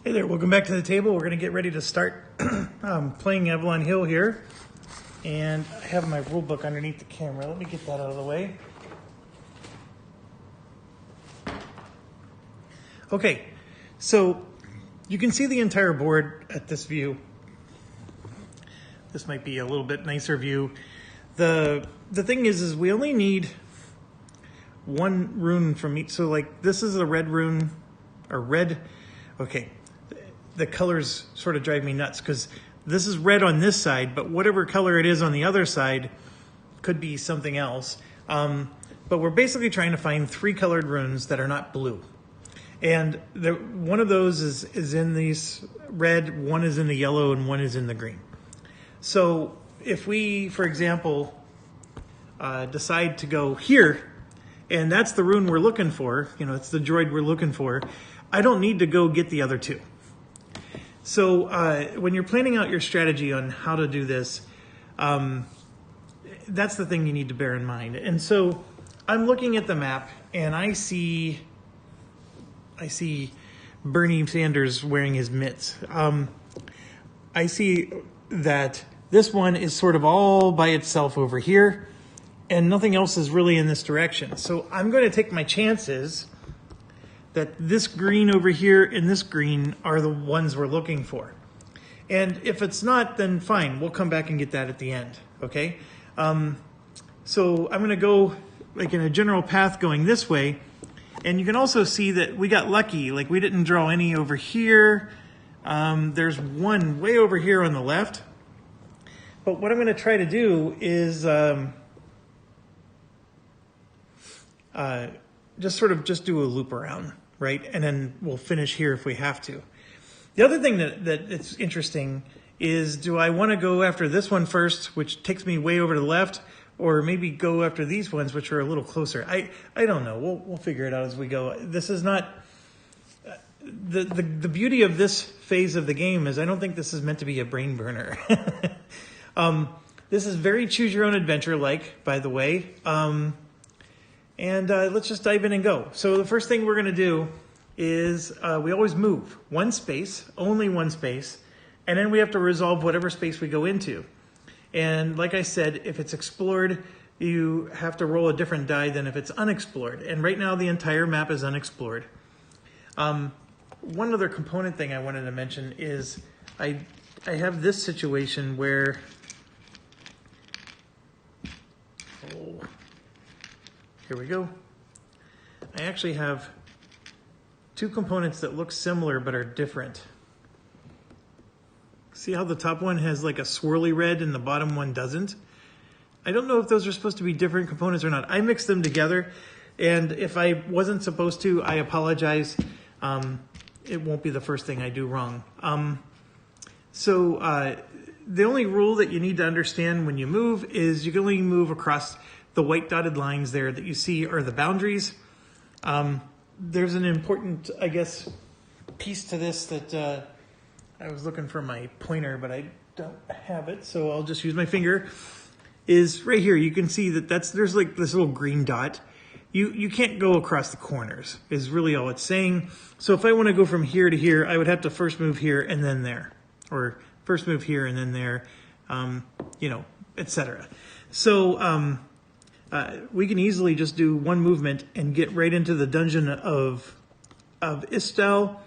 Hey there, welcome back to the table. We're going to get ready to start playing Avalon Hill here. And I have my rule book underneath the camera. Let me get that out of the way. Okay, so you can see the entire board at this view. This might be a little bit nicer view. The thing is we only need one rune from each. So like this is a red rune, or red. Okay, the colors sort of drive me nuts because this is red on this side, but whatever color it is on the other side could be something else. But we're basically trying to find 3 colored runes that are not blue. And one of those is in these red, one is in the yellow, and one is in the green. So if we, for example, decide to go here, and that's the rune we're looking for, you know, it's the droid we're looking for, I don't need to go get the other 2. So when you're planning out your strategy on how to do this, that's the thing you need to bear in mind. And so I'm looking at the map, and I see Bernie Sanders wearing his mitts. I see that this one is sort of all by itself over here, and nothing else is really in this direction. So I'm going to take my chances that this green over here and this green are the ones we're looking for. And if it's not, then fine, we'll come back and get that at the end, okay? So I'm going to go like in a general path going this way. And you can also see that we got lucky. Like we didn't draw any over here. There's one way over here on the left. But what I'm going to try to do is just do a loop around, right? And then we'll finish here if we have to. The other thing that it's interesting is, do I want to go after this one first, which takes me way over to the left, or maybe go after these ones, which are a little closer? I don't know. We'll figure it out as we go. This is not the beauty of this phase of the game is I don't think this is meant to be a brain burner. This is very choose your own adventure like, by the way. And let's just dive in and go. So the first thing we're going to do is we always move one space, only one space, and then we have to resolve whatever space we go into. And like I said, if it's explored, you have to roll a different die than if it's unexplored. And right now the entire map is unexplored. One other component thing I wanted to mention is I have this situation where... Oh, here we go. I actually have 2 components that look similar but are different. See how the top one has like a swirly red and the bottom one doesn't? I don't know if those are supposed to be different components or not. I mixed them together, and if I wasn't supposed to, I apologize. It won't be the first thing I do wrong. The only rule that you need to understand when you move is you can only move across the white dotted lines there that you see are the boundaries. There's an important, I guess, piece to this that I was looking for my pointer, but I don't have it, so I'll just use my finger. Is right here. You can see that there's like this little green dot. You can't go across the corners, is really all it's saying. So if I want to go from here to here, I would have to first move here and then there, or first move here and then there, etc. So we can easily just do one movement and get right into the dungeon of Ishtal.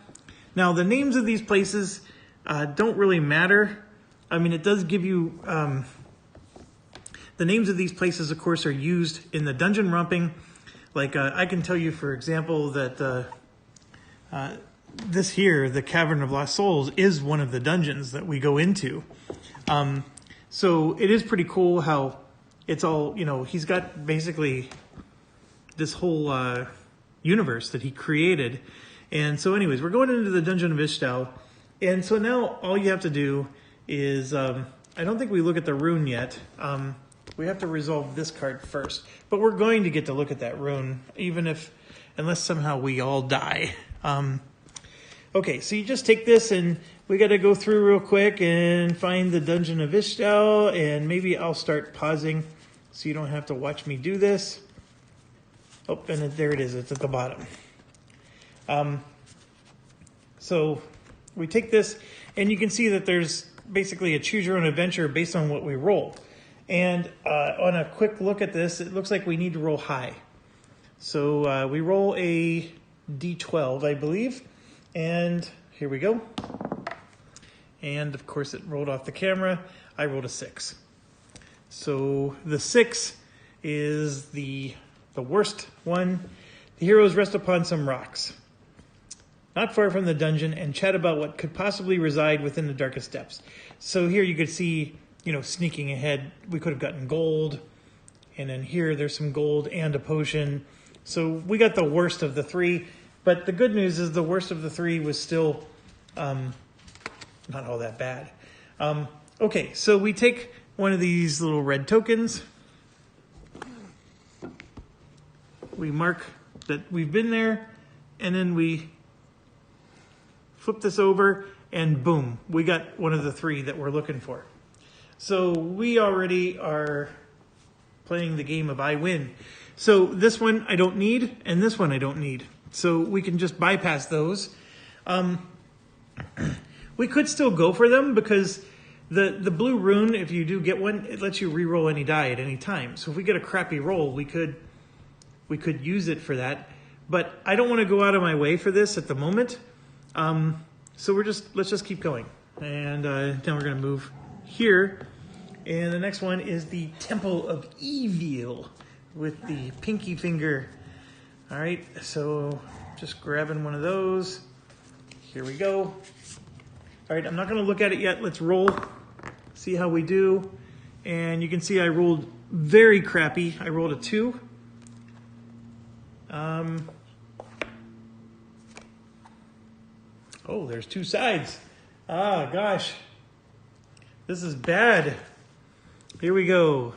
Now the names of these places don't really matter. I mean, it does give you the names of these places, of course, are used in the dungeon romping. Like I can tell you, for example, that this here, the Cavern of Lost Souls, is one of the dungeons that we go into. So it is pretty cool how it's all, he's got basically this whole universe that he created. And so anyways, we're going into the dungeon of Ishtal. And so now all you have to do is, I don't think we look at the rune yet. We have to resolve this card first. But we're going to get to look at that rune, unless somehow we all die. Okay, so you just take this, and we got to go through real quick and find the dungeon of Ishtal, and maybe I'll start pausing so you don't have to watch me do this. Oh, and there it is. It's at the bottom. So we take this, and you can see that there's basically a choose your own adventure based on what we roll. And on a quick look at this, it looks like we need to roll high. So we roll a D12, I believe, and here we go. And of course it rolled off the camera. I rolled a 6. So the 6 is the worst one. The heroes rest upon some rocks, not far from the dungeon, and chat about what could possibly reside within the darkest depths. So here you could see, sneaking ahead, we could have gotten gold. And then here there's some gold and a potion. So we got the worst of the 3. But the good news is the worst of the 3 was still not all that bad. Okay, so we take one of these little red tokens. We mark that we've been there, and then we flip this over, and boom, we got one of the 3 that we're looking for. So we already are playing the game of I win. So this one I don't need, and this one I don't need. So we can just bypass those. We could still go for them because the blue rune, if you do get one, it lets you re-roll any die at any time. So if we get a crappy roll, we could use it for that. But I don't want to go out of my way for this at the moment. So let's just keep going. And now we're going to move here. And the next one is the Temple of Evil with the pinky finger. All right, so just grabbing one of those. Here we go. All right, I'm not going to look at it yet. Let's roll, see how we do. And you can see I rolled very crappy. I rolled a 2. Oh, there's 2 sides. Ah, gosh. This is bad. Here we go.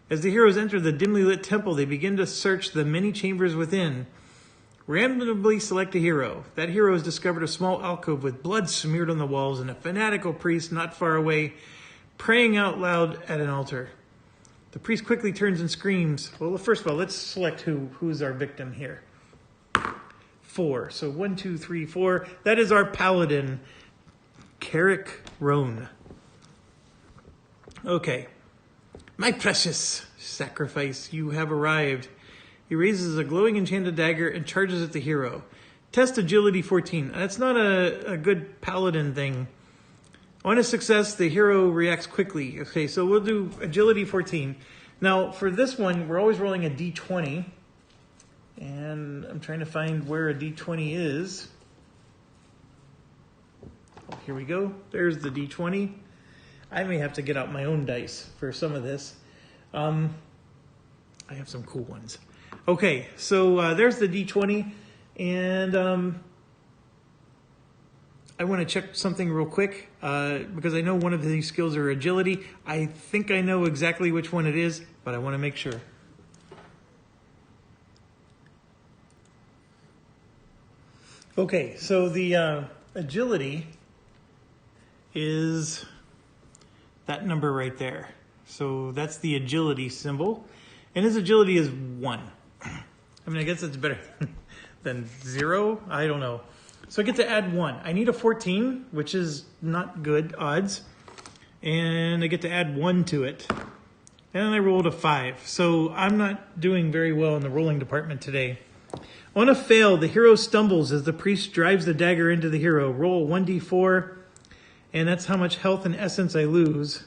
As the heroes enter the dimly lit temple, they begin to search the many chambers within. Randomly select a hero. That hero has discovered a small alcove with blood smeared on the walls and a fanatical priest not far away praying out loud at an altar. The priest quickly turns and screams. Well, first of all, let's select who's our victim here. 4. So 1, 2, 3, 4. That is our paladin, Carrick Roan. Okay. My precious sacrifice, you have arrived. He raises a glowing enchanted dagger and charges at the hero. Test agility 14. That's not a good paladin thing. On a success, the hero reacts quickly. Okay, so we'll do agility 14. Now, for this one, we're always rolling a d20. And I'm trying to find where a d20 is. Oh, here we go. There's the d20. I may have to get out my own dice for some of this. I have some cool ones. Okay, so there's the d20. And I want to check something real quick because I know one of these skills are agility. I think I know exactly which one it is, but I want to make sure. Okay, so the agility is that number right there. So that's the agility symbol. And his agility is 1. I mean, I guess it's better than 0. I don't know. So I get to add 1. I need a 14, which is not good odds. And I get to add 1 to it. And I rolled a 5. So I'm not doing very well in the rolling department today. On a fail, the hero stumbles as the priest drives the dagger into the hero. Roll 1d4, and that's how much health and essence I lose.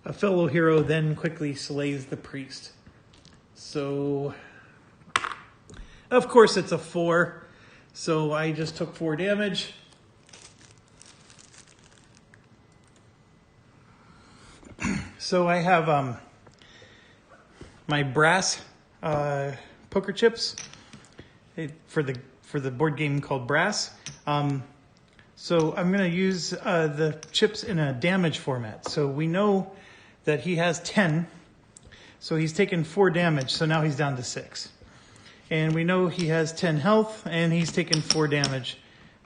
A fellow hero then quickly slays the priest. So, of course it's a 4. So I just took 4 damage. So I have my brass poker chips for the board game called Brass. So I'm going to use the chips in a damage format. So we know that he has 10. So he's taken 4 damage. So now he's down to 6. And we know he has 10 health, and he's taken 4 damage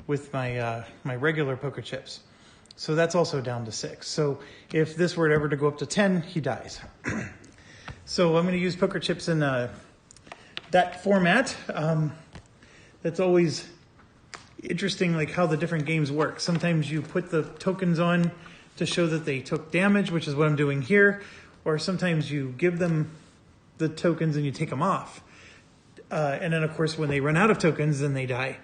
with my my regular poker chips. So that's also down to 6. So if this were ever to go up to 10, he dies. So I'm going to use poker chips in that format. That's always interesting, like how the different games work. Sometimes you put the tokens on to show that they took damage, which is what I'm doing here. Or sometimes you give them the tokens and you take them off. And then, of course, when they run out of tokens, then they die.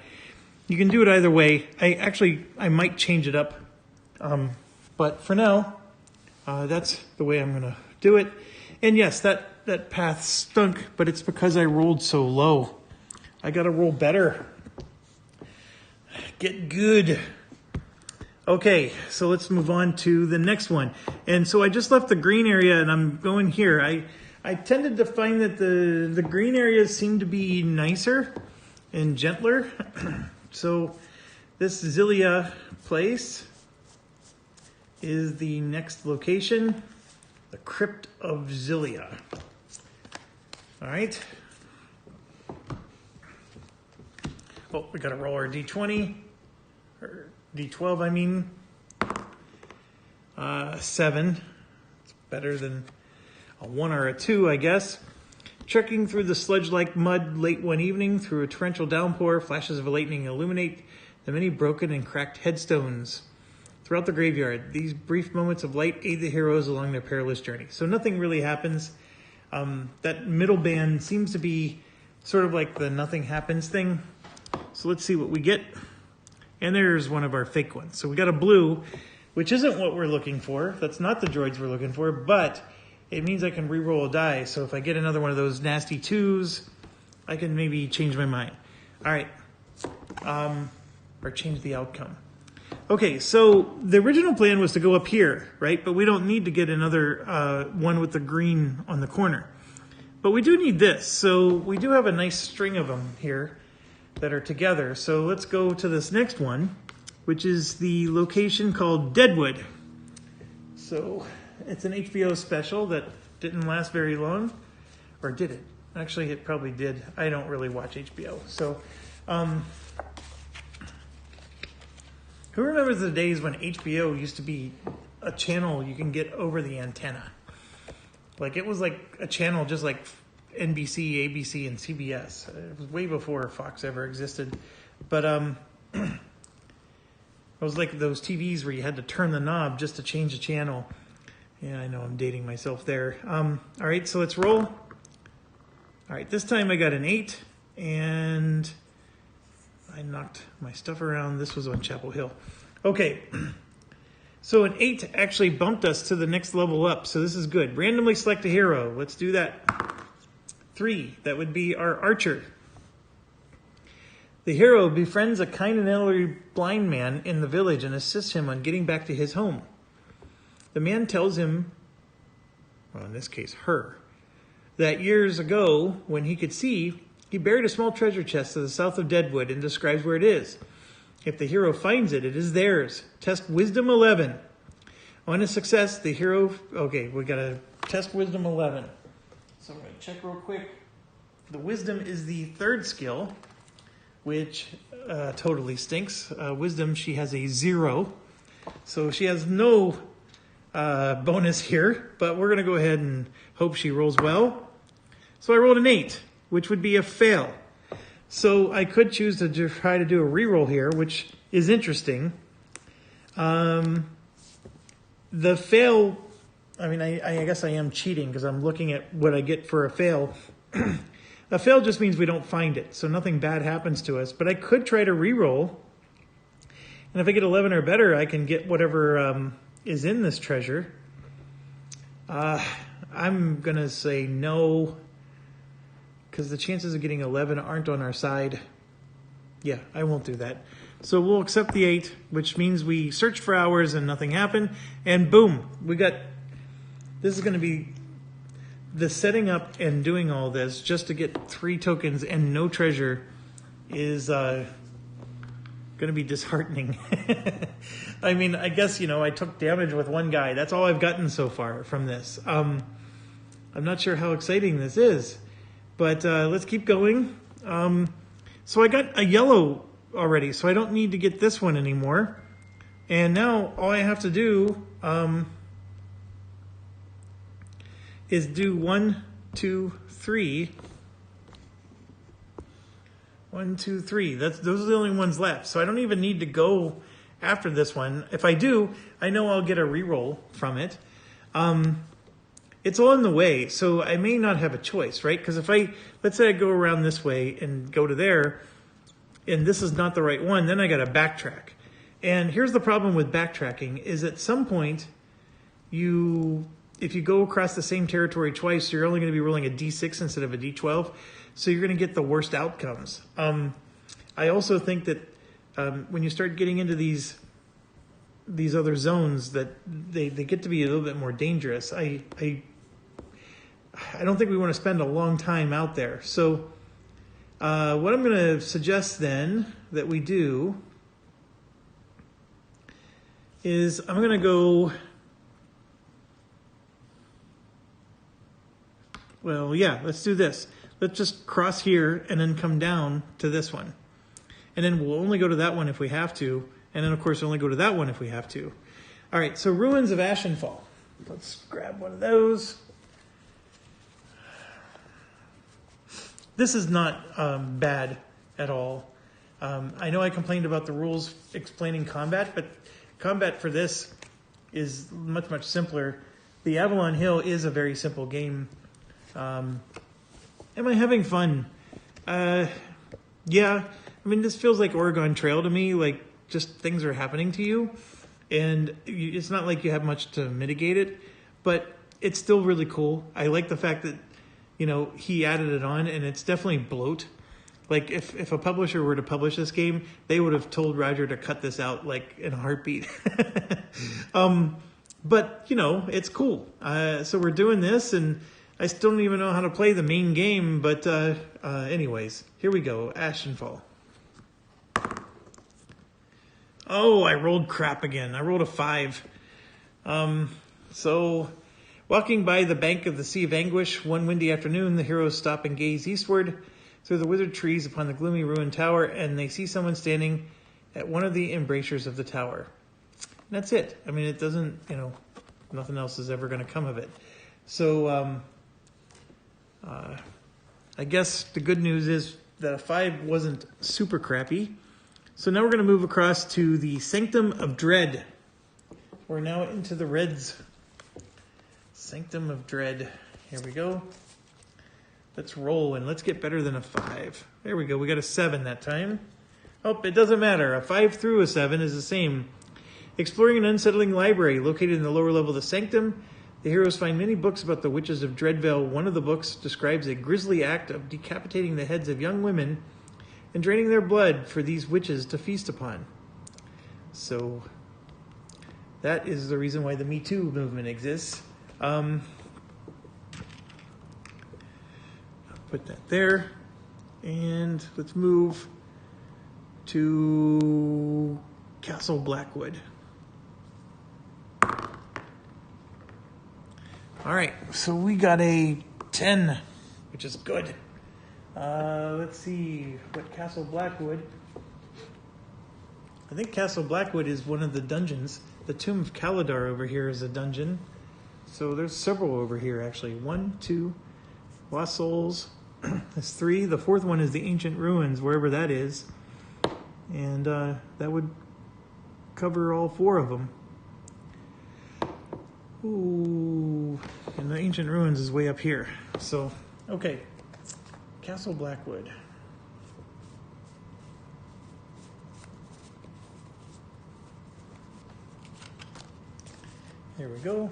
You can do it either way. I might change it up. But for now, that's the way I'm going to do it. And yes, that path stunk, but it's because I rolled so low. I got to roll better. Get good. Okay, so let's move on to the next one. And so I just left the green area and I'm going here. I tended to find that the green areas seem to be nicer and gentler. So this Zillia place is the next location, the Crypt of Zillia. All right. Oh, we got to roll our D20, or D12, I mean. 7. It's better than a 1 or a 2, I guess. Trekking through the sludge-like mud late one evening, through a torrential downpour, flashes of lightning illuminate the many broken and cracked headstones throughout the graveyard. These brief moments of light aid the heroes along their perilous journey. So nothing really happens. That middle band seems to be sort of like the nothing happens thing. So let's see what we get. And there's one of our fake ones. So we got a blue, which isn't what we're looking for. That's not the droids we're looking for, but it means I can re-roll a die. So if I get another one of those nasty 2s, I can maybe change my mind. All right. Or change the outcome. Okay, so the original plan was to go up here, right? But we don't need to get another one with the green on the corner. But we do need this. So we do have a nice string of them here that are together. So let's go to this next one, which is the location called Deadwood. So it's an HBO special that didn't last very long. Or did it? Actually, it probably did. I don't really watch HBO. So, who remembers the days when HBO used to be a channel you can get over the antenna? Like, it was like a channel just like NBC, ABC, and CBS. It was way before Fox ever existed. But it was like those TVs where you had to turn the knob just to change the channel. Yeah, I know I'm dating myself there. All right, so let's roll. All right, this time I got an 8, and I knocked my stuff around. This was on Chapel Hill. Okay, so an 8 actually bumped us to the next level up, so this is good. Randomly select a hero. Let's do that. 3, that would be our archer. The hero befriends a kind and elderly blind man in the village and assists him on getting back to his home. The man tells him, well, in this case, her, that years ago, when he could see, he buried a small treasure chest to the south of Deadwood and describes where it is. If the hero finds it, it is theirs. Test Wisdom 11. On a success, the hero... Okay, we got to test Wisdom 11. So I'm going to check real quick. The Wisdom is the 3rd skill, which totally stinks. Wisdom, she has a 0. So she has no bonus here, but we're going to go ahead and hope she rolls well. So I rolled an 8, which would be a fail. So I could choose to try to do a reroll here, which is interesting. The fail, I mean, I guess I am cheating because I'm looking at what I get for a fail. A fail just means we don't find it, so nothing bad happens to us. But I could try to reroll, and if I get 11 or better, I can get whatever is in this treasure. I'm going to say no, because the chances of getting 11 aren't on our side. Yeah, I won't do that. So we'll accept the 8, which means we searched for hours and nothing happened. And boom, we got... This is going to be the setting up and doing all this just to get 3 tokens and no treasure is going to be disheartening. I mean, I guess, I took damage with one guy. That's all I've gotten so far from this. I'm not sure how exciting this is. But let's keep going. So I got a yellow already, so I don't need to get this one anymore. And now all I have to do is do 1, 2, 3. 1, 2, 3. Those are the only ones left. So I don't even need to go after this one. If I do, I know I'll get a reroll from it. It's all in the way, so I may not have a choice, right? Because let's say I go around this way and go to there, and this is not the right one, then I got to backtrack. And here's the problem with backtracking, is at some point, if you go across the same territory twice, you're only going to be rolling a d6 instead of a d12, so you're going to get the worst outcomes. I also think that when you start getting into these other zones, that they get to be a little bit more dangerous. I don't think we want to spend a long time out there. So what I'm going to suggest then that we do is I'm going to go, well, yeah, let's do this. Let's just cross here and then come down to this one. And then we'll only go to that one if we have to. And then, of course, only go to that one if we have to. All right, so Ruins of Ashenfall. Let's grab one of those. This is not bad at all. I know I complained about the rules explaining combat, but combat for this is much, much simpler. The Avalon Hill is a very simple game. Am I having fun? Yeah. I mean, this feels like Oregon Trail to me, like just things are happening to you. And it's not like you have much to mitigate it, but it's still really cool. I like the fact that, he added it on, and it's definitely bloat. Like, if a publisher were to publish this game, they would have told Roger to cut this out, like, in a heartbeat. But, it's cool. So we're doing this, and I still don't even know how to play the main game, but anyways, here we go, Ashenfall. Oh, I rolled crap again. I rolled a 5. So, walking by the bank of the Sea of Anguish, one windy afternoon, the heroes stop and gaze eastward through the withered trees upon the gloomy ruined tower, and they see someone standing at one of the embrasures of the tower. And that's it. I mean, it doesn't, nothing else is ever going to come of it. So, I guess the good news is that a 5 wasn't super crappy. So now we're going to move across to the Sanctum of Dread. We're now into the reds. Sanctum of Dread. Here we go. Let's roll and let's get better than a 5. There we go. We got a 7 that time. Oh, it doesn't matter. A 5 through a 7 is the same. Exploring an unsettling library located in the lower level of the Sanctum, the heroes find many books about the witches of Dreadvale. One of the books describes a grisly act of decapitating the heads of young women and draining their blood for these witches to feast upon. So that is the reason why the Me Too movement exists. I'll put that there. And let's move to Castle Blackwood. All right, so we got a 10, which is good. Let's see, what Castle Blackwood. I think Castle Blackwood is one of the dungeons. The Tomb of Kaladar over here is a dungeon. So there's several over here, actually. 1, 2, Lost Souls. That's 3. The 4th one is the Ancient Ruins, wherever that is. And that would cover all 4 of them. Ooh, and the Ancient Ruins is way up here. So, okay. Castle Blackwood. Here we go.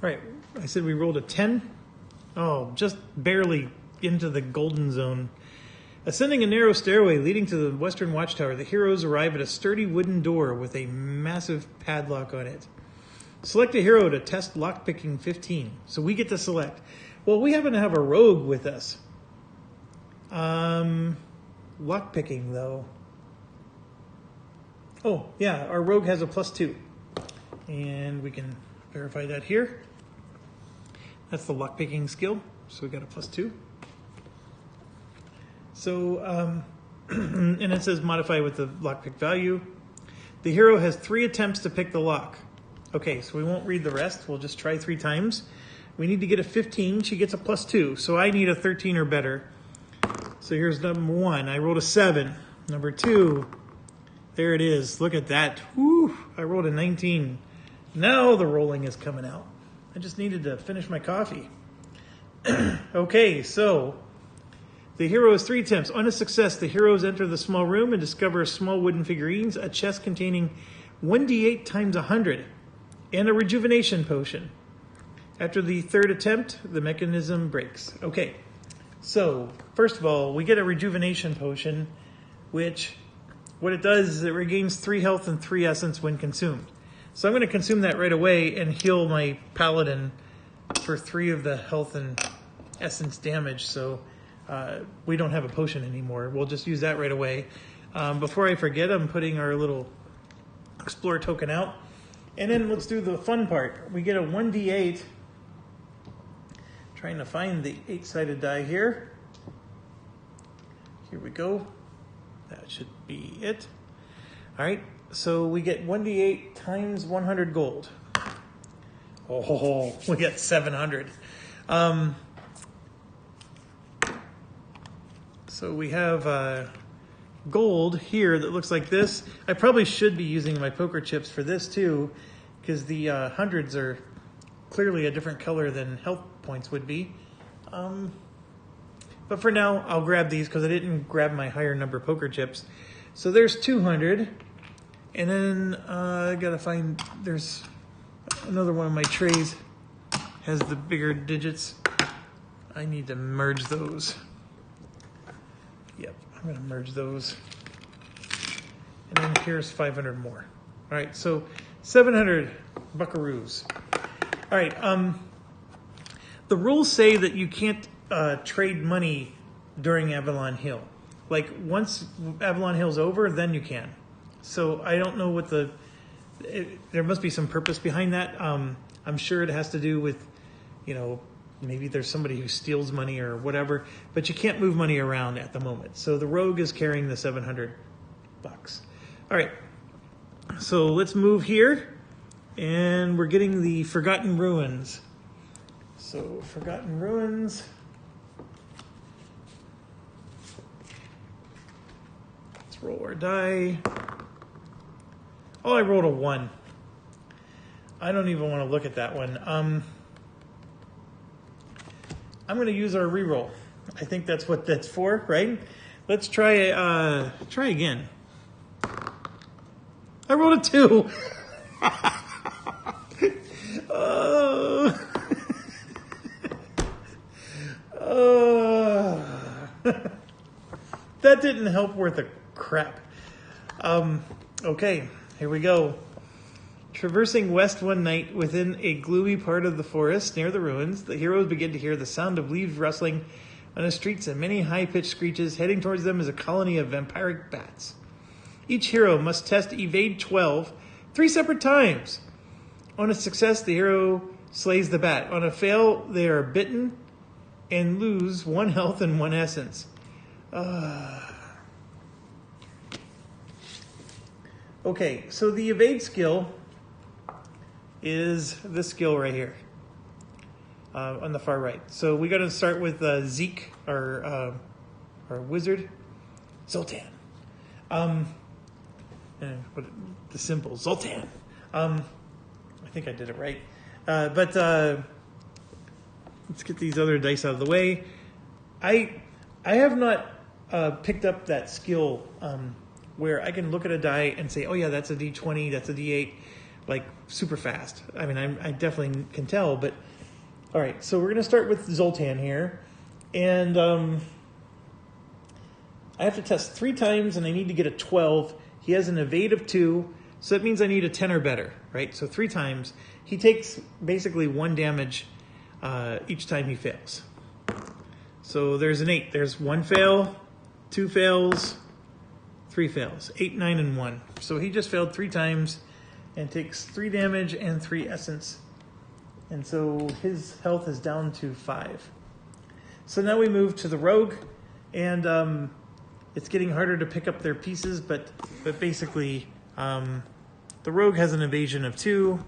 All right, I said we rolled a 10. Oh, just barely into the golden zone. Ascending a narrow stairway leading to the western watchtower, the heroes arrive at a sturdy wooden door with a massive padlock on it. Select a hero to test lockpicking 15. So we get to select. Well, we happen to have a rogue with us. Lockpicking, though. Oh, yeah, our rogue has a +2. And we can verify that here. That's the lockpicking skill. So we got a +2. So, and it says modify with the lockpick value. The hero has 3 attempts to pick the lock. Okay, so we won't read the rest. We'll just try 3 times. We need to get a 15. She gets a +2. So I need a 13 or better. So here's number 1. I rolled a 7. Number 2. There it is. Look at that. Whew, I rolled a 19. Now the rolling is coming out. I just needed to finish my coffee. Okay, so the hero has 3 attempts. On a success, the heroes enter the small room and discover small wooden figurines, a chest containing 1d8 times 100, and a rejuvenation potion. After the 3rd attempt, the mechanism breaks. Okay, so first of all, we get a rejuvenation potion, which what it does is it regains 3 health and 3 essence when consumed. So I'm going to consume that right away and heal my paladin for 3 of the health and essence damage. So we don't have a potion anymore. We'll just use that right away. Before I forget, I'm putting our little Explorer token out. And then let's do the fun part. We get a 1d8. Trying to find the 8-sided die here. Here we go. That should be it. All right, so we get 1d8 times 100 gold. Oh, we get 700. So we have gold here that looks like this. I probably should be using my poker chips for this too, because the hundreds are clearly a different color than health points would be. But for now, I'll grab these because I didn't grab my higher number poker chips. So there's 200. And then I gotta find, there's another one of my trays has the bigger digits. I need to merge those. Yep, I'm gonna merge those. And then here's 500 more. All right, so 700 buckaroos. All right, the rules say that you can't trade money during Avalon Hill. Like once Avalon Hill's over, then you can. So I don't know what there must be some purpose behind that. I'm sure it has to do with, you know, maybe there's somebody who steals money or whatever, but you can't move money around at the moment. So the rogue is carrying the 700 bucks. All right, so let's move here, and we're getting the Forgotten Ruins. So Forgotten Ruins. Let's roll our die. Oh, I rolled a 1. I don't even want to look at that one. I'm going to use our reroll. I think that's what that's for, right? Let's try again. I rolled a 2. That didn't help worth a crap. Okay. Here we go. Traversing west one night within a gloomy part of the forest near the ruins, the heroes begin to hear the sound of leaves rustling on the streets and many high-pitched screeches. Heading towards them is a colony of vampiric bats. Each hero must test Evade 12 3 separate times. On a success, the hero slays the bat. On a fail, they are bitten and lose 1 health and 1 essence. Okay, so the evade skill is this skill right here on the far right. So we got to start with Zeke, our wizard, Zoltan. And what the symbol Zoltan. I think I did it right. But let's get these other dice out of the way. I have not picked up that skill. Where I can look at a die and say, oh yeah, that's a D20, that's a D8, like super fast. I mean, I definitely can tell, but all right. So we're going to start with Zoltan here. And I have to test 3 times and I need to get a 12. He has an evade of 2, so that means I need a 10 or better, right? So 3 times. He takes basically 1 damage each time he fails. So there's an 8. There's 1 fail, 2 fails, 3 fails. 8, 9, and 1. So he just failed 3 times and takes 3 damage and 3 essence. And so his health is down to 5. So now we move to the rogue, and it's getting harder to pick up their pieces, but basically the rogue has an evasion of 2,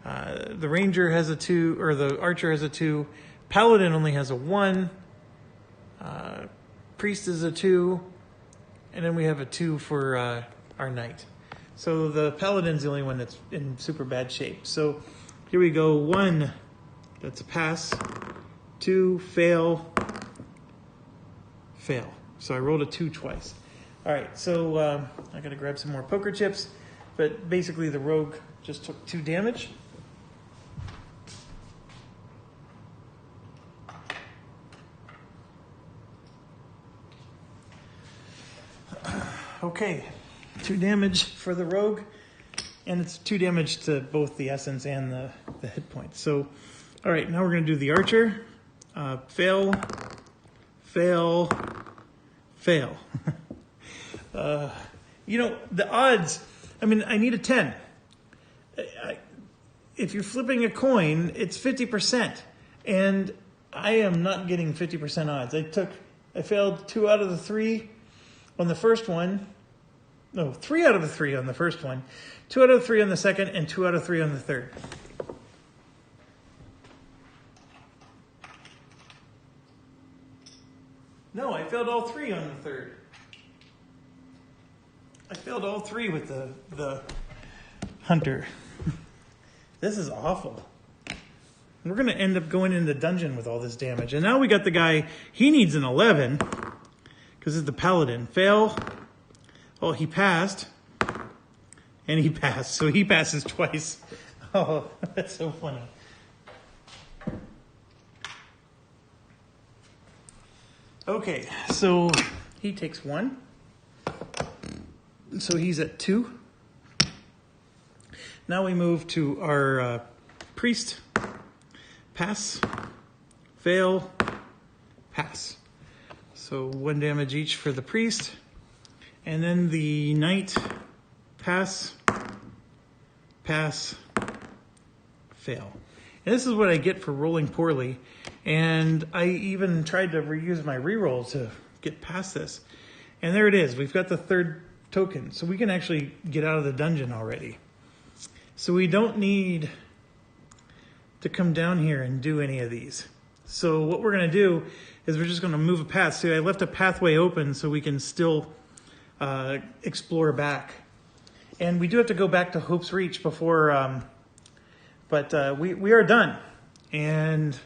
The ranger has a 2, or the archer has a 2. Paladin only has a 1. Priest is a 2. And then we have a 2 for our knight. So the paladin's the only one that's in super bad shape. So here we go. 1, that's a pass. 2, fail. Fail. So I rolled a 2 twice. All right, so I got to grab some more poker chips. But basically the rogue just took 2 damage. Okay, 2 damage for the rogue, and it's 2 damage to both the essence and the hit points. So, all right, now we're going to do the archer. Fail, fail, fail. You know, the odds, I mean, I need a 10. If you're flipping a coin, it's 50%, and I am not getting 50% odds. I failed 2 out of the 3. On the first one, no, 3 out of the 3 on the first one, 2 out of the 3 on the second, and 2 out of 3 on the third. No, I failed all 3 on the third. I failed all 3 with the hunter. This is awful. We're going to end up going in the dungeon with all this damage. And now we got the guy, he needs an 11. Because it's the paladin. Fail. Oh, he passed. And he passed. So he passes twice. Oh, that's so funny. Okay, so he takes 1. So he's at 2. Now we move to our priest. Pass. Fail. Pass. So 1 damage each for the priest. And then the knight, pass, pass, fail. And this is what I get for rolling poorly. And I even tried to reuse my reroll to get past this. And there it is. We've got the 3rd token. So we can actually get out of the dungeon already. So we don't need to come down here and do any of these. So what we're going to do is we're just going to move a path. See, I left a pathway open so we can still explore back. And we do have to go back to Hope's Reach before, but we are done. And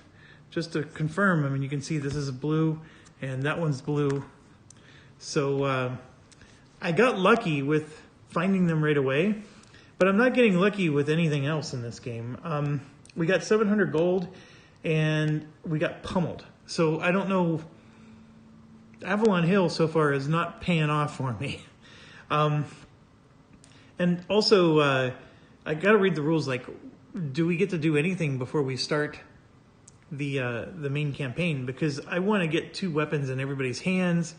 just to confirm, I mean, you can see this is blue and that one's blue. So I got lucky with finding them right away, but I'm not getting lucky with anything else in this game. We got 700 gold and we got pummeled. So I don't know, Avalon Hill so far is not paying off for me. And also, I got to read the rules, like, do we get to do anything before we start the main campaign? Because I want to get 2 weapons in everybody's hands,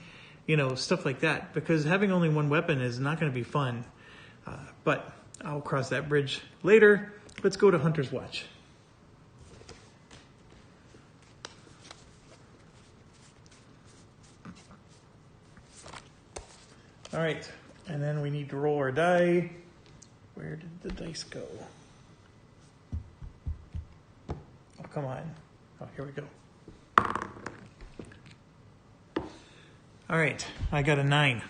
you know, stuff like that. Because having only 1 weapon is not going to be fun. But I'll cross that bridge later. Let's go to Hunter's Watch. All right, and then we need to roll our die. Where did the dice go? Oh, come on. Oh, here we go. All right, I got a 9.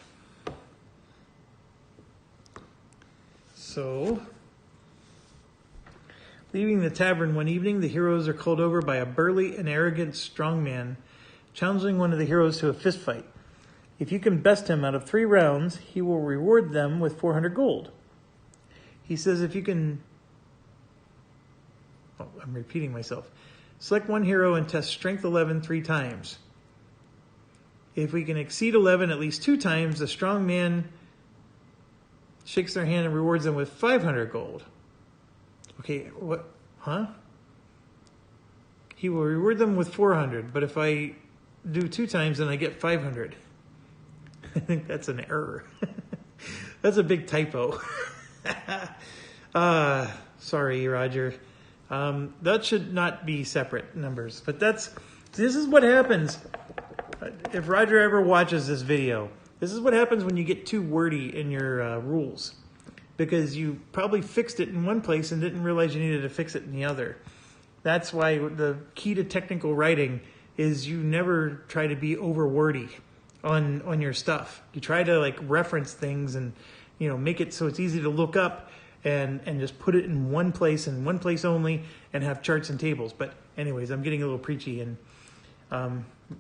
So, leaving the tavern one evening, the heroes are called over by a burly and arrogant strong man, challenging one of the heroes to a fist fight. If you can best him out of 3 rounds, he will reward them with 400 gold. He says if you can... Oh, I'm repeating myself. Select 1 hero and test strength 11 3 times. If we can exceed 11 at least 2 times, the strong man shakes their hand and rewards them with 500 gold. Okay, what? Huh? He will reward them with 400, but if I do 2 times, then I get 500. I think that's an error. That's a big typo. Sorry, Roger. That should not be separate numbers. But this is what happens. If Roger ever watches this video, this is what happens when you get too wordy in your rules. because you probably fixed it in one place and didn't realize you needed to fix it in the other. That's why the key to technical writing is you never try to be over wordy on your stuff. You try to like reference things and, you know, make it so it's easy to look up and just put it in one place and one place only and have charts and tables. But anyways, I'm getting a little preachy and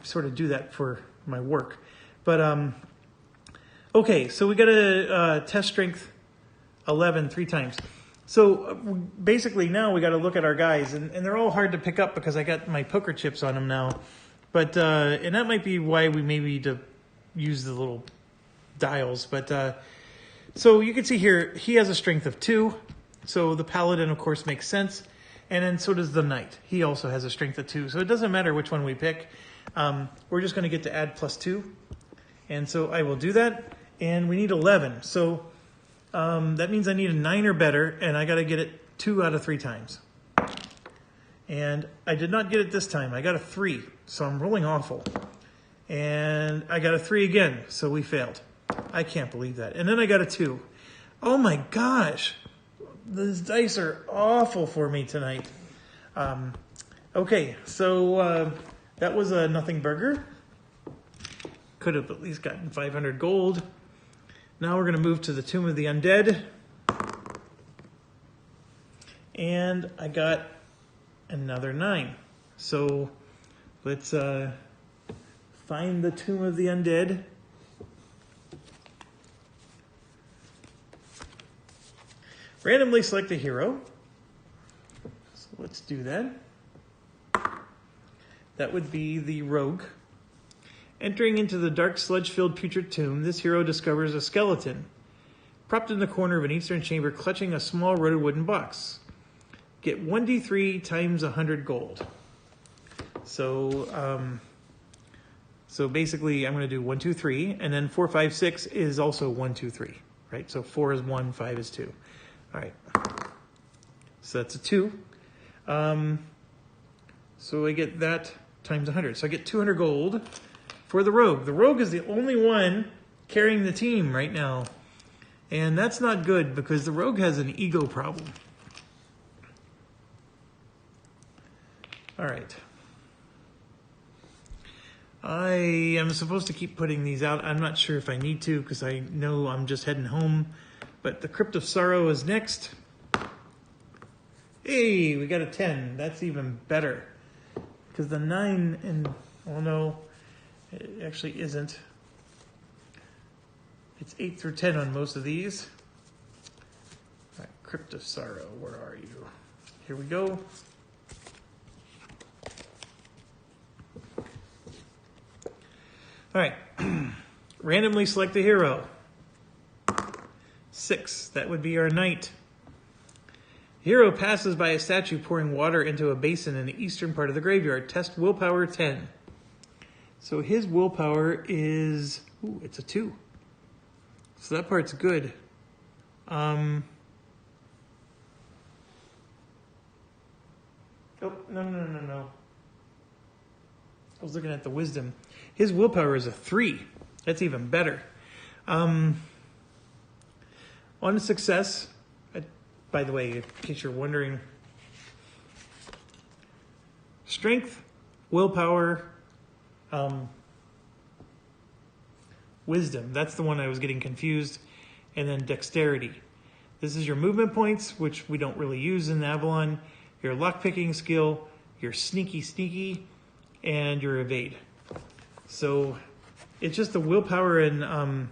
sort of do that for my work. But okay, so we got to test strength 11 3 times. So basically now we got to look at our guys, and they're all hard to pick up because I got my poker chips on them now. But and that might be why we maybe to use the little dials. But so you can see here he has a strength of 2. So the paladin of course makes sense, and then so does the knight. He also has a strength of 2. So it doesn't matter which one we pick. We're just going to get to add +2, and so I will do that. And we need 11. So that means I need a 9 or better, and I got to get it 2 out of 3 times. And I did not get it this time. I got a 3, so I'm rolling awful. And I got a 3 again, so we failed. I can't believe that. And then I got a 2. Oh my gosh. These dice are awful for me tonight. Okay, so that was a nothing burger. Could have at least gotten 500 gold. Now we're going to move to the Tomb of the Undead. And I got another 9. So let's find the Tomb of the Undead. Randomly select a hero. So let's do that. That would be the rogue. Entering into the dark sludge-filled putrid tomb, this hero discovers a skeleton, propped in the corner of an eastern chamber, clutching a small rotted wooden box. Get 1d3 times 100 gold. So, so basically, I'm going to do 1, 2, 3, and then 4, 5, 6 is also 1, 2, 3, right? So 4 is 1, 5 is 2. All right. So that's a 2. So I get that times 100. So I get 200 gold. For the rogue. The rogue is the only one carrying the team right now. And that's not good because the rogue has an ego problem. All right. I am supposed to keep putting these out. I'm not sure if I need to because I know I'm just heading home. But the Crypt of Sorrow is next. Hey, we got a 10. That's even better. Because the 9 and, oh no. It actually isn't. It's 8 through 10 on most of these. All right, Crypt of Sorrow, where are you? Here we go. All right, randomly select a hero. 6, that would be our knight. Hero passes by a statue pouring water into a basin in the eastern part of the graveyard. Test willpower 10. So his willpower is, ooh, it's a 2. So that part's good. Oh, no. I was looking at the wisdom. His willpower is a 3. That's even better. On success, by the way, in case you're wondering, strength, willpower, wisdom, that's the one I was getting confused, and then dexterity. This is your movement points, which we don't really use in Avalon, your lockpicking skill, your sneaky, and your evade. So it's just the willpower and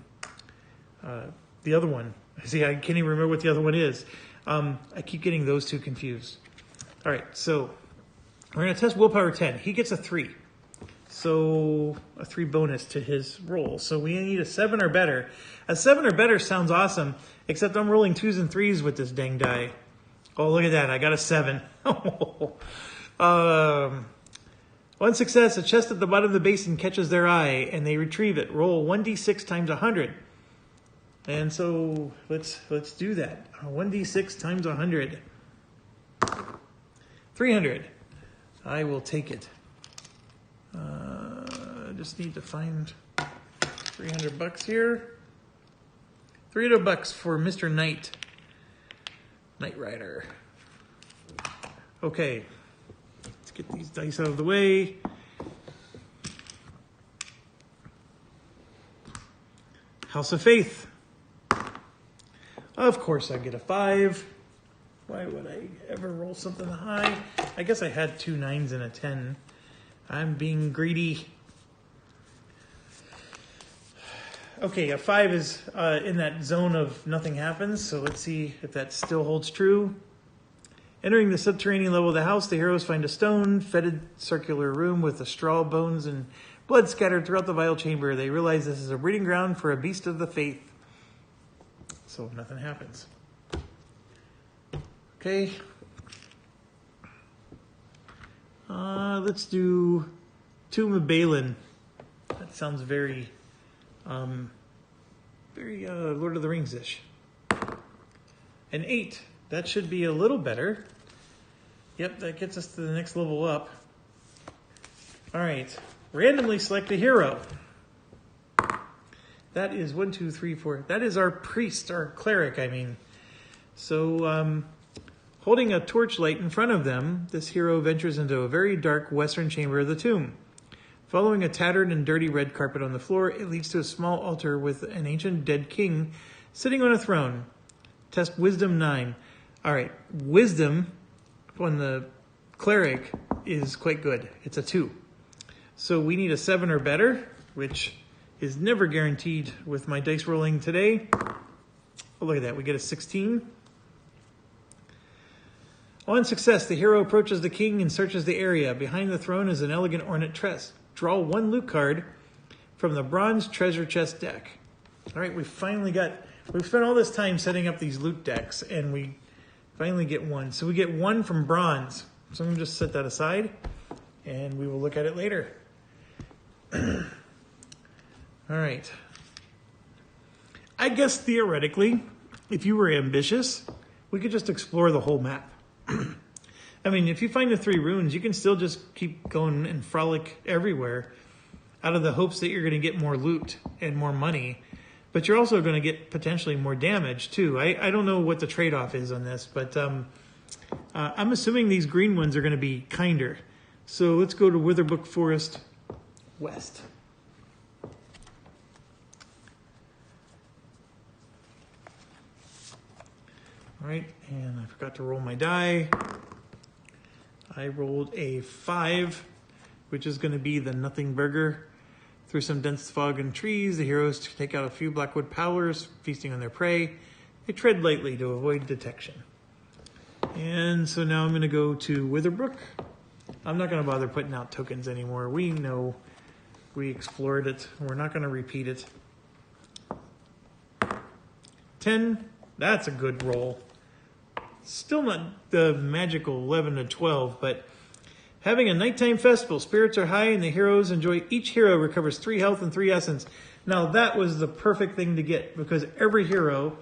the other one. See, I can't even remember what the other one is. I keep getting those two confused. All right, so we're going to test willpower 10. He gets a 3. So a 3 bonus to his roll. So we need a 7 or better. A 7 or better sounds awesome, except I'm rolling 2s and 3s with this dang die. Oh, look at that. I got a 7. One success, a chest at the bottom of the basin catches their eye, and they retrieve it. Roll 1d6 times 100. And so let's do that. 1d6 times 100. 300. I will take it. I just need to find $300 here. $300 for Mr. Knight. Knight Rider. Okay, let's get these dice out of the way. House of Faith. Of course I get a 5. Why would I ever roll something high? I guess I had 2 9s and a 10. I'm being greedy. Okay, a 5 is in that zone of nothing happens, so let's see if that still holds true. Entering the subterranean level of the house, the heroes find a stone, fetid circular room with the straw, bones, and blood scattered throughout the vile chamber. They realize this is a breeding ground for a beast of the faith. So nothing happens. Okay. Let's do Tomb of Bailin. That sounds very Lord of the Rings-ish. An 8. That should be a little better. Yep, that gets us to the next level up. All right. Randomly select a hero. That is 1, 2, 3, 4. That is our priest, our cleric, I mean. So, holding a torchlight in front of them, this hero ventures into a very dark western chamber of the tomb. Following a tattered and dirty red carpet on the floor, it leads to a small altar with an ancient dead king sitting on a throne. Test Wisdom 9. All right, Wisdom on the cleric is quite good. It's a 2. So we need a 7 or better, which is never guaranteed with my dice rolling today. Oh, look at that. We get a 16. On success, the hero approaches the king and searches the area. Behind the throne is an elegant ornate chest. Draw 1 loot card from the bronze treasure chest deck. All right, we've spent all this time setting up these loot decks, and we finally get one. So we get 1 from bronze. So I'm going to just set that aside, and we will look at it later. All right. I guess theoretically, if you were ambitious, we could just explore the whole map. I mean, if you find the 3 runes, you can still just keep going and frolic everywhere out of the hopes that you're going to get more loot and more money. But you're also going to get potentially more damage, too. I don't know what the trade-off is on this, but I'm assuming these green ones are going to be kinder. So let's go to Witherbrook Forest West. All right, and I forgot to roll my die. I rolled a 5, which is going to be the Nothing Burger. Through some dense fog and trees, the heroes take out a few Blackwood prowlers, feasting on their prey. They tread lightly to avoid detection. And so now I'm going to go to Witherbrook. I'm not going to bother putting out tokens anymore. We know we explored it. We're not going to repeat it. 10, that's a good roll. Still not the magical 11 to 12, but having a nighttime festival, spirits are high and the heroes enjoy. Each hero recovers 3 health and 3 essence. Now that was the perfect thing to get because every hero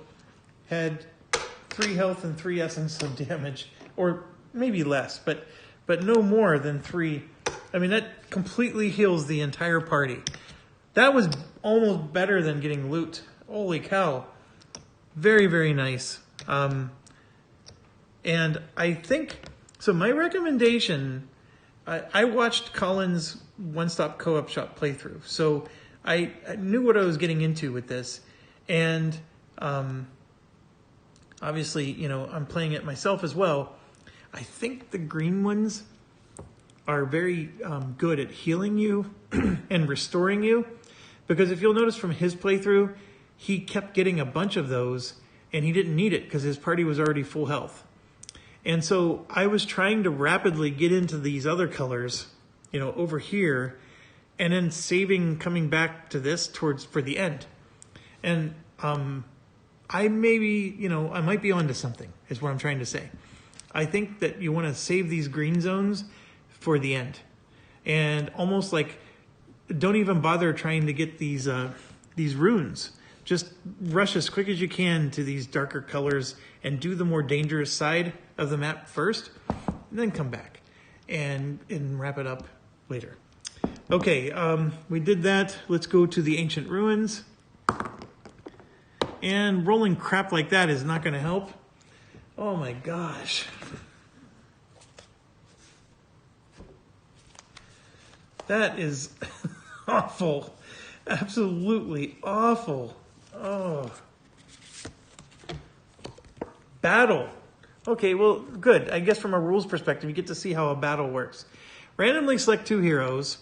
had 3 health and 3 essence of damage, or maybe less, but no more than 3. I mean, that completely heals the entire party. That was almost better than getting loot. Holy cow. Very, very nice. And I think, so my recommendation, I watched Colin's one-stop co-op shop playthrough. So I knew what I was getting into with this. And obviously, you know, I'm playing it myself as well. I think the green ones are very good at healing you and restoring you. Because if you'll notice from his playthrough, he kept getting a bunch of those and he didn't need it because his party was already full health. And so I was trying to rapidly get into these other colors, you know, over here, and then saving, coming back to this for the end. And I maybe, you know, I might be onto something, is what I'm trying to say. I think that you want to save these green zones for the end. And almost like, don't even bother trying to get these runes. Just rush as quick as you can to these darker colors and do the more dangerous side of the map first, and then come back and wrap it up later. Okay, we did that. Let's go to the ancient ruins. And rolling crap like that is not going to help. Oh my gosh. That is awful. Absolutely awful. Oh. Battle. Okay, well, good. I guess from a rules perspective, you get to see how a battle works. Randomly select 2 heroes.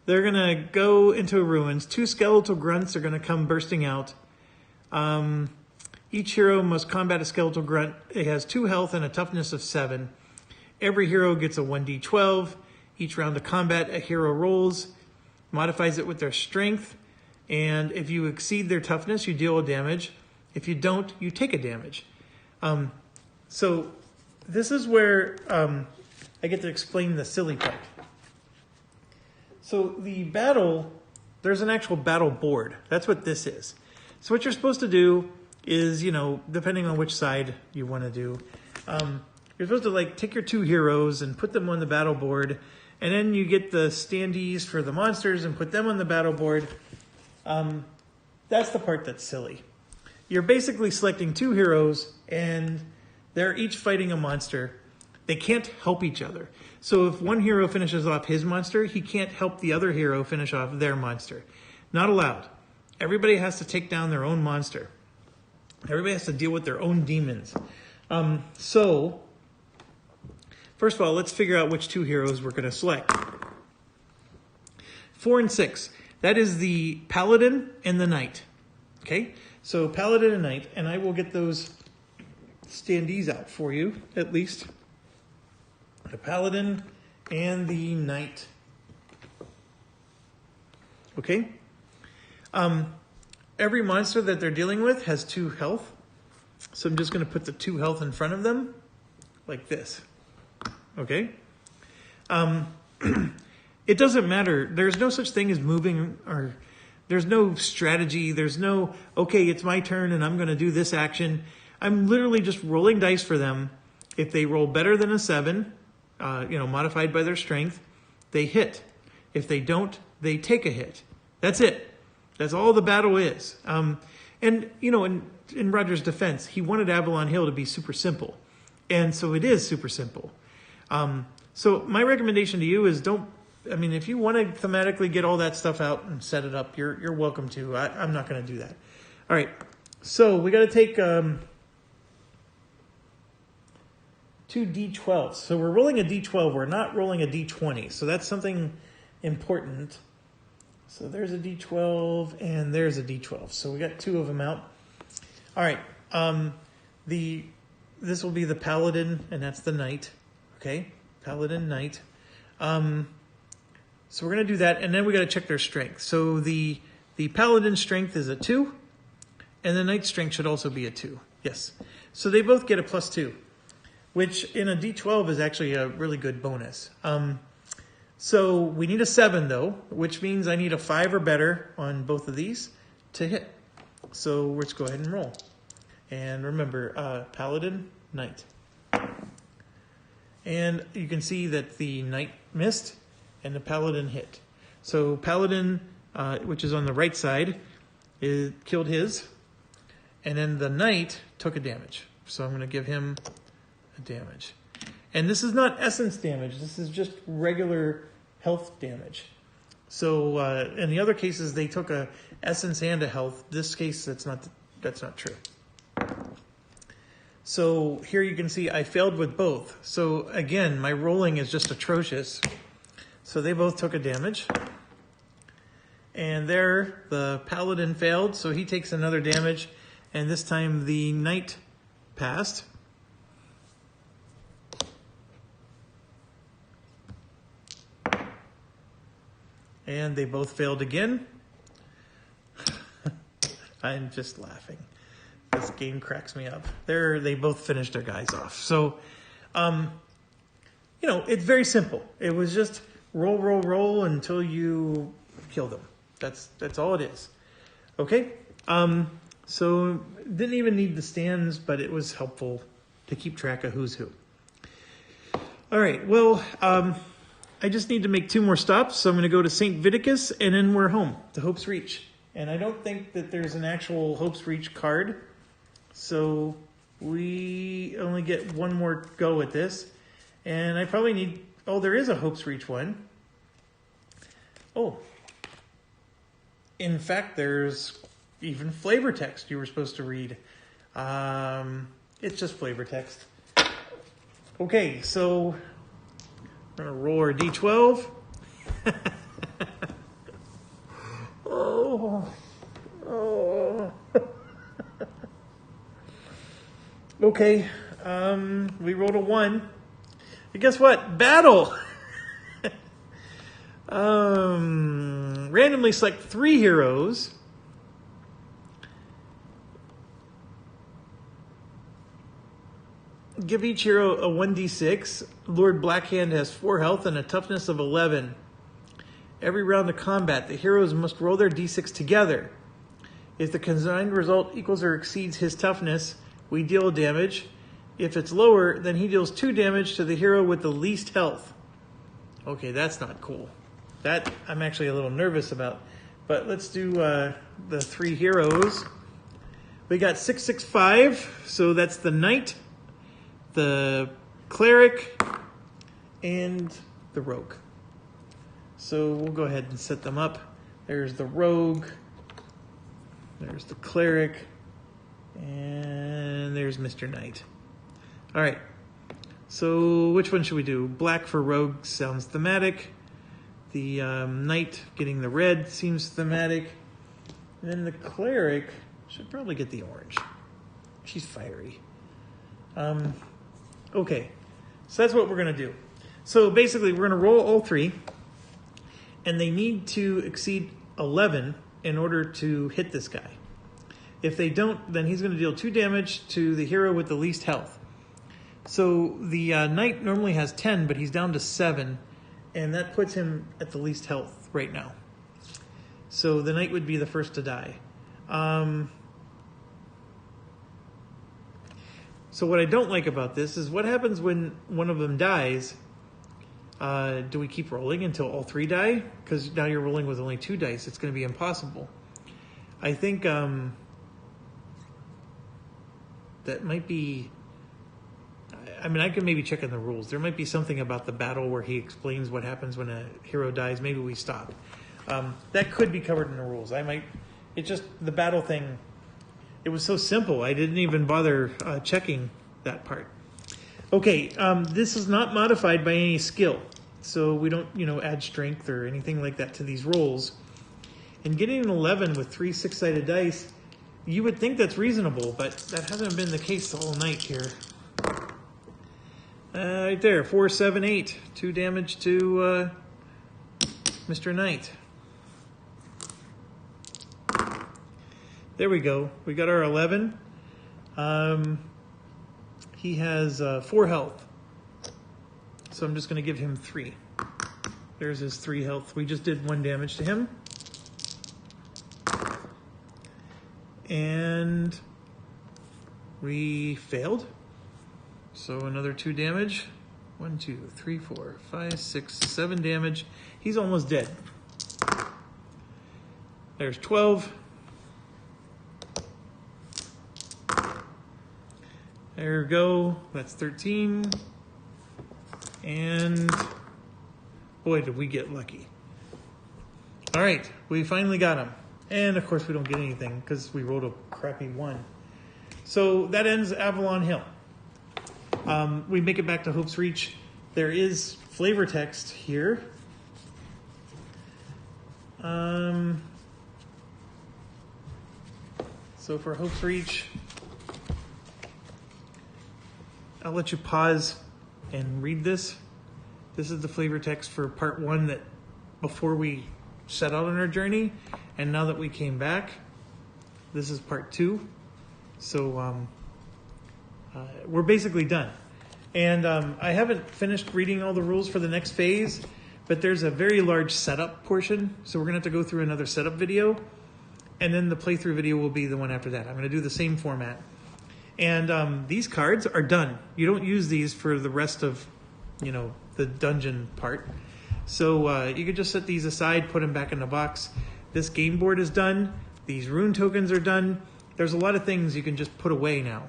They're going to go into ruins. 2 skeletal grunts are going to come bursting out. Each hero must combat a skeletal grunt. It has 2 health and a toughness of 7. Every hero gets a 1d12. Each round of combat, a hero rolls, modifies it with their strength, and if you exceed their toughness, you deal a damage. If you don't, you take a damage. So this is where I get to explain the silly part. So the battle, there's an actual battle board. That's what this is. So what you're supposed to do is, you know, depending on which side you want to do, you're supposed to like take your 2 heroes and put them on the battle board. And then you get the standees for the monsters and put them on the battle board. That's the part that's silly. You're basically selecting 2 heroes and they're each fighting a monster. They can't help each other. So if one hero finishes off his monster, he can't help the other hero finish off their monster. Not allowed. Everybody has to take down their own monster. Everybody has to deal with their own demons. So first of all, let's figure out which 2 heroes we're going to select. 4 and 6. That is the Paladin and the Knight. Okay? So Paladin and Knight, and I will get those standees out for you, at least. The Paladin and the Knight. Okay? Every monster that they're dealing with has 2 health. So I'm just going to put the 2 health in front of them, like this. Okay? It doesn't matter. There's no such thing as moving, or there's no strategy. There's no, okay, it's my turn and I'm going to do this action. I'm literally just rolling dice for them. If they roll better than a 7, modified by their strength, they hit. If they don't, they take a hit. That's it. That's all the battle is. And, you know, in Roger's defense, he wanted Avalon Hill to be super simple. And so it is super simple. So my recommendation to you is if you want to thematically get all that stuff out and set it up, you're welcome to. I'm not going to do that. All right. So we got to take 2 d12s. So we're rolling a d12. We're not rolling a d20. So that's something important. So there's a d12 and there's a d12. So we got 2 of them out. All right. This will be the Paladin, and that's the Knight. Okay, Paladin, Knight. So we're going to do that, and then we got to check their strength. So the Paladin strength is a 2, and the Knight strength should also be a 2. Yes. So they both get a +2, which in a d12 is actually a really good bonus. So we need a 7, though, which means I need a 5 or better on both of these to hit. So let's go ahead and roll. And remember, Paladin, Knight. And you can see that the Knight missed and the Paladin hit. So Paladin, which is on the right side, killed his. And then the Knight took a damage. So I'm going to give him a damage. And this is not essence damage. This is just regular health damage. So in the other cases, they took a essence and a health. This case, that's not true. So here you can see I failed with both. So again, my rolling is just atrocious. So they both took a damage. And there, the Paladin failed, so he takes another damage. And this time the Knight passed. And they both failed again. I'm just laughing. This game cracks me up. They both finished their guys off. So, it's very simple. It was just roll until you kill them. That's all it is. Okay? So didn't even need the stands, but it was helpful to keep track of who's who. All right, well, I just need to make 2 more stops. So I'm going to go to St. Viticus, and then we're home to Hope's Reach. And I don't think that there's an actual Hope's Reach card. So we only get one more go at this. And I probably need... Oh, there is a Hope's Reach one. Oh. In fact, there's even flavor text you were supposed to read. It's just flavor text. Okay, so we're going to roll our D12. Oh. Okay, we rolled a 1. And guess what? Battle! Randomly select 3 heroes. Give each hero a 1d6. Lord Blackhand has 4 health and a toughness of 11. Every round of combat, the heroes must roll their d6 together. If the combined result equals or exceeds his toughness, we deal damage. If it's lower, then he deals 2 damage to the hero with the least health. Okay, that's not cool. That I'm actually a little nervous about. But let's do the 3 heroes. We got 665, so that's the Knight, the Cleric, and the Rogue. So we'll go ahead and set them up. There's the Rogue, there's the Cleric, and there's Mr. Knight. All right, so which one should we do? Black for Rogue sounds thematic. The Knight getting the red seems thematic. And then the Cleric should probably get the orange. She's fiery. Okay, so that's what we're going to do. So basically, we're going to roll all 3. And they need to exceed 11 in order to hit this guy. If they don't, then he's going to deal 2 damage to the hero with the least health. So the Knight normally has 10, but he's down to 7. And that puts him at the least health right now. So the Knight would be the first to die. So what I don't like about this is what happens when one of them dies. Do we keep rolling until all 3 die? Because now you're rolling with only 2 dice. It's going to be impossible. I think that might be... I mean, I can maybe check in the rules. There might be something about the battle where he explains what happens when a hero dies. Maybe we stop. That could be covered in the rules. It's just the battle thing. It was so simple. I didn't even bother checking that part. Okay, this is not modified by any skill. So we don't, add strength or anything like that to these rolls. And getting an 11 with 3 6-sided dice, you would think that's reasonable, but that hasn't been the case all night here. Right there, 4, 7, 8. 2 damage to Mr. Knight. There we go. We got our 11. He has 4 health. So I'm just going to give him 3. There's his 3 health. We just did 1 damage to him. And we failed. So another 2 damage. 1, 2, 3, 4, 5, 6, 7 damage. He's almost dead. There's 12. There we go. That's 13. And boy, did we get lucky. All right, we finally got him. And of course we don't get anything because we rolled a crappy 1. So that ends Avalon Hill. We make it back to Hope's Reach. There is flavor text here. So for Hope's Reach, I'll let you pause and read this. This is the flavor text for part 1 that before we set out on our journey. And now that we came back, this is part 2. So we're basically done. And I haven't finished reading all the rules for the next phase, but there's a very large setup portion. So we're going to have to go through another setup video. And then the playthrough video will be the one after that. I'm going to do the same format. And these cards are done. You don't use these for the rest of, the dungeon part. So you could just set these aside, put them back in the box. This game board is done. These rune tokens are done. There's a lot of things you can just put away now.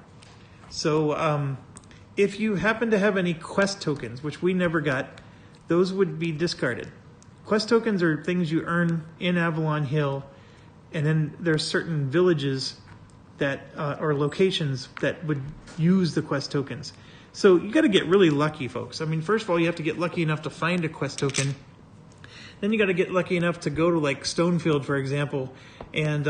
So if you happen to have any quest tokens, which we never got, those would be discarded. Quest tokens are things you earn in Avalon Hill, and then there's certain villages that or locations that would use the quest tokens. So you got to get really lucky, folks. I mean, first of all, you have to get lucky enough to find a quest token. Then you got to get lucky enough to go to like Stonefield, for example, and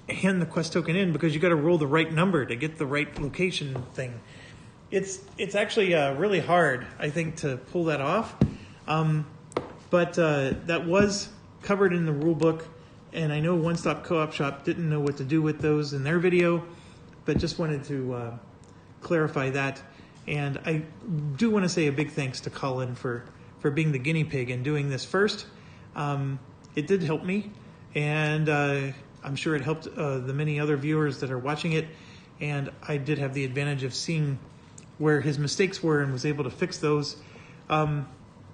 hand the quest token in, because you got to roll the right number to get the right location thing. It's actually really hard, I think, to pull that off. But that was covered in the rule book, and I know One Stop Co-op Shop didn't know what to do with those in their video, but just wanted to clarify that. And I do want to say a big thanks to Colin for being the guinea pig and doing this first. It did help me, and I'm sure it helped the many other viewers that are watching it, and I did have the advantage of seeing where his mistakes were and was able to fix those.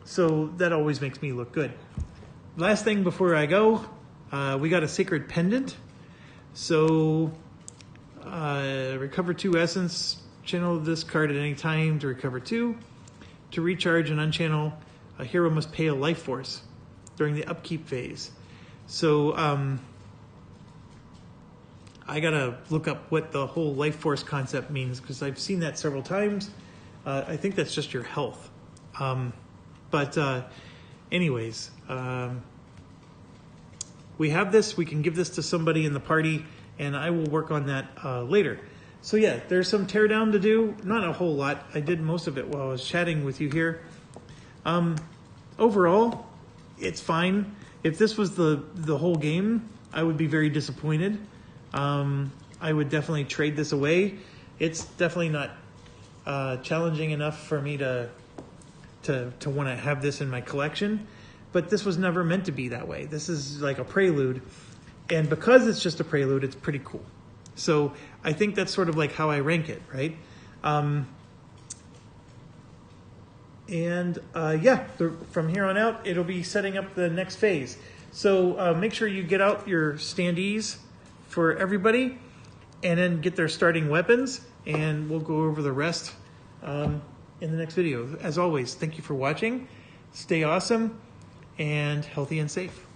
So that always makes me look good. Last thing before I go, we got a sacred pendant. So recover 2 essence, channel this card at any time to recover 2. To recharge and unchannel, a hero must pay a life force during the upkeep phase. So I gotta look up what the whole life force concept means, because I've seen that several times. I think that's just your health. Anyways, we have this. We can give this to somebody in the party, and I will work on that later. So yeah, there's some teardown to do. Not a whole lot. I did most of it while I was chatting with you here. Overall, it's fine. If this was the whole game, I would be very disappointed. I would definitely trade this away. It's definitely not challenging enough for me to want to have this in my collection, but this was never meant to be that way. This is like a prelude, and because it's just a prelude, it's pretty cool. So I think that's sort of like how I rank it, right? Yeah, from here on out, it'll be setting up the next phase. So make sure you get out your standees for everybody, and then get their starting weapons, and we'll go over the rest in the next video. As always, thank you for watching. Stay awesome and healthy and safe.